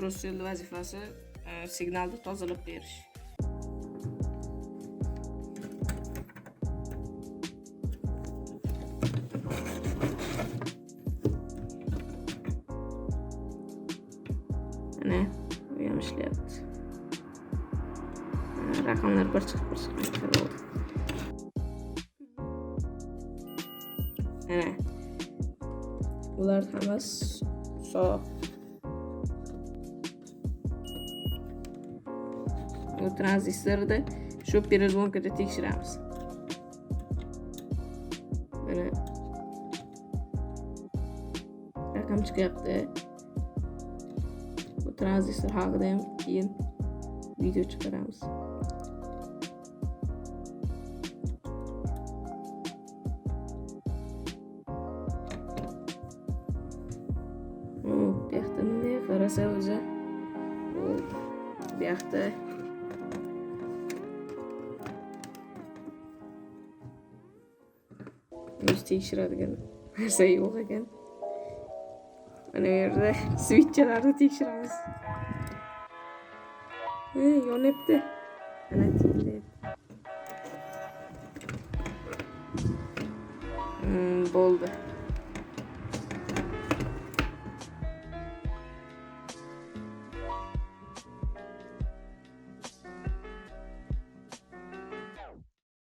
mikrosxemani vazifasi signalni tozalab berish. Mana bu ham ishlayapti. Raqamlar bir chiqib keladi. Mana bular hammasi sog'. Bu tranzistorda shu perizvonkada tekshiramiz. Mana raqam chiqyapti. Bu tranzistor haqida ham keyin video chiqaramiz. Bu yoqda bunday qarasa o'zi bu yoqda o'zi tekshiradigan narsa yo'q ekan. Mana bu yerda switchlarni tekshiramiz. Yonyapti. Mana tiyildi. Bo'ldi.